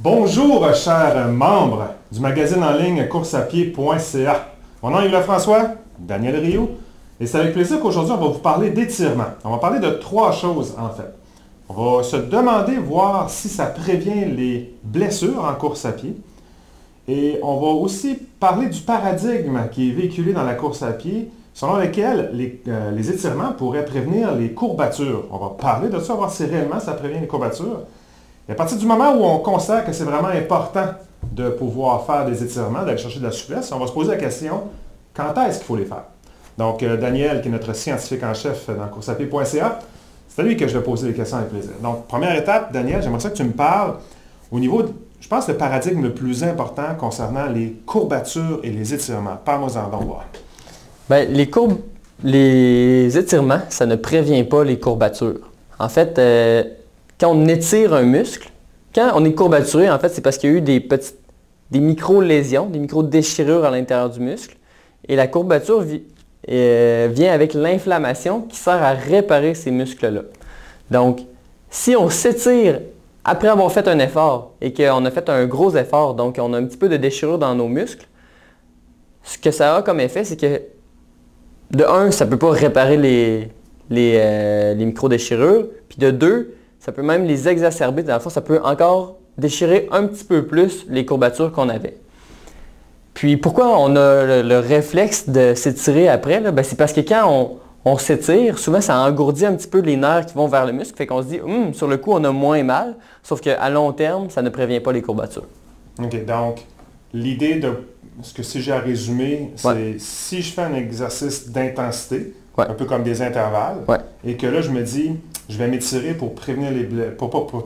Bonjour, chers membres du magazine en ligne courseapied.ca. Mon nom est Yves-François, Daniel Rio, et c'est avec plaisir qu'aujourd'hui, on va vous parler d'étirement. On va parler de trois choses, en fait. On va se demander, voir si ça prévient les blessures en course à pied. Et on va aussi parler du paradigme qui est véhiculé dans la course à pied, selon lequel les étirements pourraient prévenir les courbatures. On va parler de ça, voir si réellement ça prévient les courbatures. Et à partir du moment où on constate que c'est vraiment important de pouvoir faire des étirements, d'aller chercher de la souplesse, on va se poser la question, quand est-ce qu'il faut les faire? Donc, Daniel, qui est notre scientifique en chef dans courseapied.ca, c'est à lui que je vais poser les questions avec plaisir. Donc, première étape, Daniel, j'aimerais ça que tu me parles au niveau, je pense, le paradigme le plus important concernant les courbatures et les étirements. Parle-moi-en donc, voir. Bien, les étirements, ça ne prévient pas les courbatures. En fait, quand on étire un muscle, quand on est courbaturé, en fait, c'est parce qu'il y a eu des micro-lésions, des micro-déchirures à l'intérieur du muscle. Et la courbature vient avec l'inflammation qui sert à réparer ces muscles-là. Donc, si on s'étire après avoir fait un effort et qu'on a fait un gros effort, donc on a un petit peu de déchirure dans nos muscles, ce que ça a comme effet, c'est que, de un, ça ne peut pas réparer les micro-déchirures, puis de deux, ça peut même les exacerber. Dans le fond, ça peut encore déchirer un petit peu plus les courbatures qu'on avait. Puis pourquoi on a le réflexe de s'étirer après? Bien, c'est parce que quand on s'étire, souvent ça engourdit un petit peu les nerfs qui vont vers le muscle. Fait qu'on se dit, sur le coup, on a moins mal. Sauf qu'à long terme, ça ne prévient pas les courbatures. OK, donc l'idée de ce que si j'ai à résumer, c'est si je fais un exercice d'intensité, un peu comme des intervalles, et que là, je me dis, je vais m'étirer pour prévenir les blessures, pour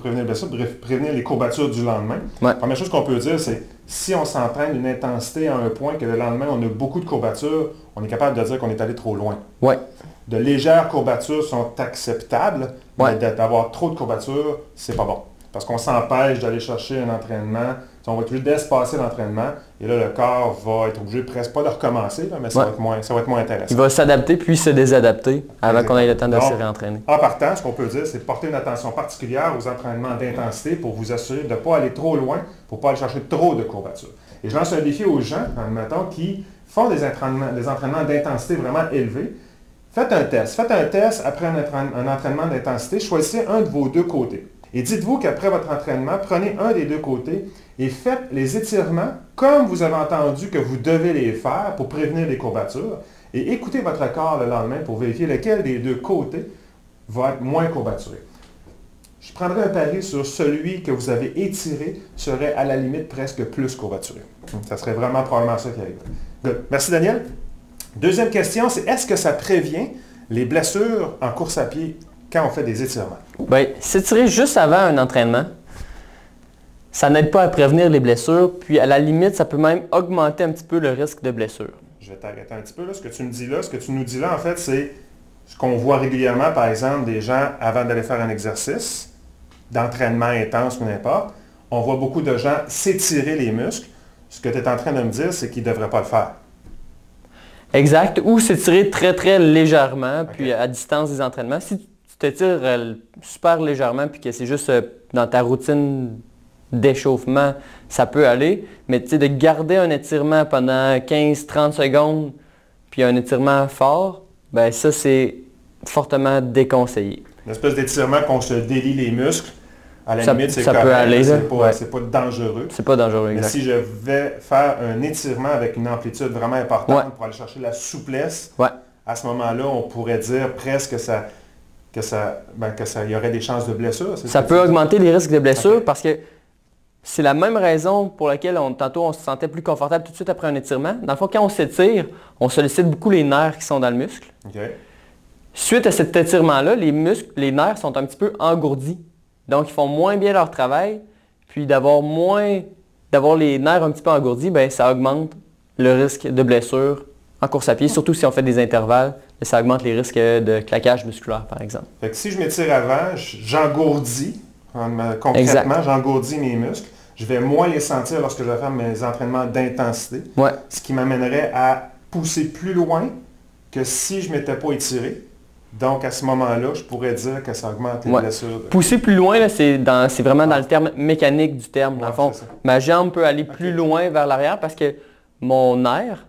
prévenir les courbatures du lendemain. La première chose qu'on peut dire, c'est si on s'entraîne une intensité à un point que le lendemain, on a beaucoup de courbatures, on est capable de dire qu'on est allé trop loin. De légères courbatures sont acceptables, mais d'avoir trop de courbatures, c'est pas bon. Parce qu'on s'empêche d'aller chercher un entraînement, on va être obligé d'espacer l'entraînement, et là, le corps va être obligé presque pas de recommencer, là, mais ça va être moins intéressant. Il va s'adapter puis se désadapter avant qu'on ait le temps de se réentraîner. En partant, ce qu'on peut dire, c'est porter une attention particulière aux entraînements d'intensité pour vous assurer de ne pas aller trop loin, pour ne pas aller chercher trop de courbatures. Et je lance un défi aux gens, admettons, qui font des entraînements d'intensité vraiment élevés. Faites un test. Faites un test après un entraînement d'intensité. Choisissez un de vos deux côtés. Et dites-vous qu'après votre entraînement, prenez un des deux côtés et faites les étirements comme vous avez entendu que vous devez les faire pour prévenir les courbatures. Et écoutez votre corps le lendemain pour vérifier lequel des deux côtés va être moins courbaturé. Je prendrai un pari sur celui que vous avez étiré serait à la limite presque plus courbaturé. Ça serait vraiment probablement ça qui arrive. Good. Merci Daniel. Deuxième question, c'est est-ce que ça prévient les blessures en course à pied quand on fait des étirements? Bien, s'étirer juste avant un entraînement, ça n'aide pas à prévenir les blessures, puis à la limite, ça peut même augmenter un petit peu le risque de blessure. Je vais t'arrêter un petit peu là. Ce que tu me dis là, ce que tu nous dis là, en fait, c'est ce qu'on voit régulièrement, par exemple, des gens avant d'aller faire un exercice, d'entraînement intense ou n'importe, on voit beaucoup de gens s'étirer les muscles. Ce que tu es en train de me dire, c'est qu'ils ne devraient pas le faire. Exact. Ou s'étirer très, très légèrement, puis à distance des entraînements. Si tu t'étires super légèrement, puis que c'est juste dans ta routine d'échauffement, ça peut aller. Mais tu sais, de garder un étirement pendant 15-30 secondes, puis un étirement fort, ben ça, c'est fortement déconseillé. Une espèce d'étirement qu'on se délie les muscles. À la limite, c'est correct, peut aller, c'est pas dangereux. C'est pas dangereux, exact. Mais si je vais faire un étirement avec une amplitude vraiment importante pour aller chercher la souplesse, à ce moment-là, on pourrait dire presque qu'il y aurait des chances de blessure. Ça peut augmenter les risques de blessure parce que c'est la même raison pour laquelle tantôt on se sentait plus confortable tout de suite après un étirement. Dans le fond, quand on s'étire, on sollicite beaucoup les nerfs qui sont dans le muscle. Suite à cet étirement-là, les nerfs sont un petit peu engourdis. Donc, ils font moins bien leur travail. Puis d'avoir les nerfs un petit peu engourdis, bien, ça augmente le risque de blessure en course à pied, surtout si on fait des intervalles. Ça augmente les risques de claquage musculaire, par exemple. Fait que si je m'étire avant, j'engourdis. Concrètement, j'engourdis mes muscles. Je vais moins les sentir lorsque je vais faire mes entraînements d'intensité. Ce qui m'amènerait à pousser plus loin que si je ne m'étais pas étiré. Donc, à ce moment-là, je pourrais dire que ça augmente les Ouais. blessures. Pousser plus loin, là, c'est vraiment dans le terme mécanique du terme. Dans le fond, c'est ça. ma jambe peut aller plus loin vers l'arrière parce que mon nerf,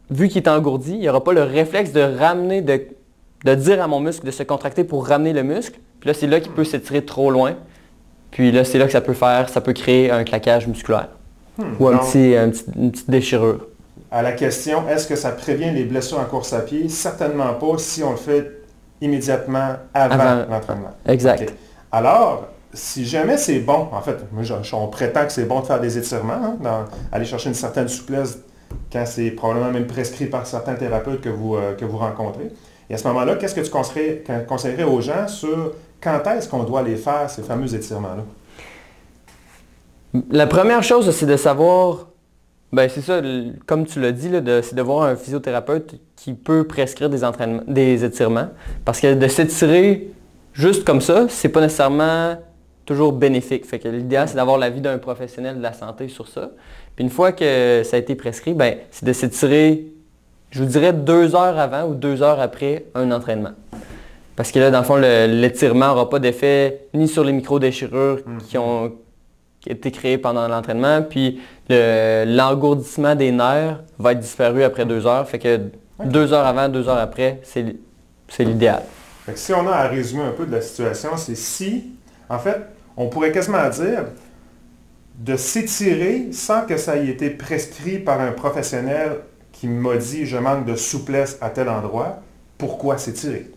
vu qu'il est engourdi, il n'y aura pas le réflexe de ramener, de dire à mon muscle de se contracter pour ramener le muscle. Puis là, c'est là qu'il peut s'étirer trop loin. Puis là, c'est là que ça peut créer un claquage musculaire. Ou Donc, une petite déchirure. à la question, est-ce que ça prévient les blessures en course à pied? Certainement pas si on le fait immédiatement avant l'entraînement. Exact. Okay. Alors, si jamais c'est bon, en fait, on prétend que c'est bon de faire des étirements, hein, aller chercher une certaine souplesse quand c'est probablement même prescrit par certains thérapeutes que vous rencontrez. Et à ce moment-là, qu'est-ce que tu conseillerais aux gens sur quand est-ce qu'on doit les faire, ces fameux étirements-là? La première chose, c'est de savoir, ben c'est ça, comme tu l'as dit, c'est de voir un physiothérapeute qui peut prescrire des étirements. Parce que de s'étirer juste comme ça, c'est pas nécessairement toujours bénéfique. Fait que l'idéal, c'est d'avoir l'avis d'un professionnel de la santé sur ça. Puis une fois que ça a été prescrit, ben, c'est de s'étirer, je vous dirais, 2 heures avant ou 2 heures après un entraînement. Parce que là, dans le fond, l'étirement n'aura pas d'effet ni sur les micro-déchirures qui ont été créées pendant l'entraînement, puis l'engourdissement des nerfs va être disparu après 2 heures. Fait que 2 heures avant, 2 heures après, c'est l'idéal. Fait que si on a à résumer un peu de la situation, c'est si, en fait, on pourrait quasiment dire de s'étirer sans que ça ait été prescrit par un professionnel qui m'a dit « je manque de souplesse à tel endroit », pourquoi s'étirer?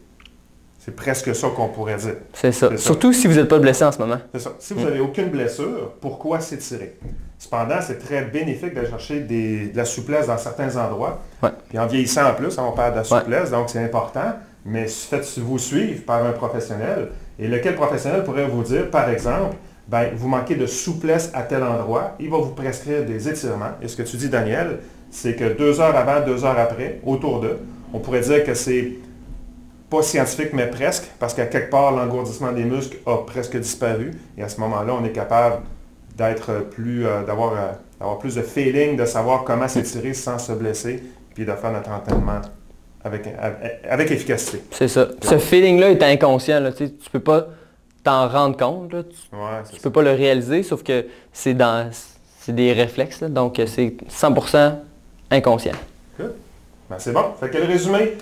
C'est presque ça qu'on pourrait dire. C'est ça. Surtout si vous n'êtes pas blessé en ce moment. C'est ça. Si vous n'avez aucune blessure, pourquoi s'étirer? Cependant, c'est très bénéfique de chercher de la souplesse dans certains endroits. Ouais. Puis en vieillissant en plus, on perd de la souplesse, donc c'est important. Mais faites-vous suivre par un professionnel. Et lequel professionnel pourrait vous dire, par exemple, ben, vous manquez de souplesse à tel endroit, il va vous prescrire des étirements. Et ce que tu dis, Daniel, c'est que 2 heures avant, 2 heures après, autour d'eux, on pourrait dire que c'est pas scientifique, mais presque, parce qu'à quelque part, l'engourdissement des muscles a presque disparu. Et à ce moment-là, on est capable d'avoir plus de feeling, de savoir comment s'étirer sans se blesser, puis de faire notre entraînement avec efficacité. C'est ça. Ce feeling-là est inconscient. Là, tu ne peux pas t'en rendre compte. Là. Tu ne peux pas le réaliser, sauf que c'est des réflexes. Là, donc, c'est 100% inconscient. Good. Ben, c'est bon. Fait que le résumé,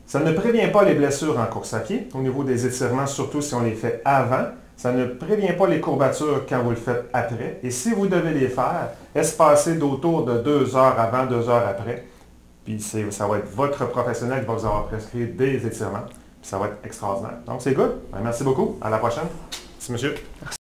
ça ne prévient pas les blessures en course à pied, au niveau des étirements, surtout si on les fait avant. Ça ne prévient pas les courbatures quand vous le faites après. Et si vous devez les faire, espacer d'autour de 2 heures avant, 2 heures après. Puis ça va être votre professionnel qui va vous avoir prescrit des étirements. Puis ça va être extraordinaire. Donc c'est good. Ben, merci beaucoup. À la prochaine. Merci monsieur. Merci.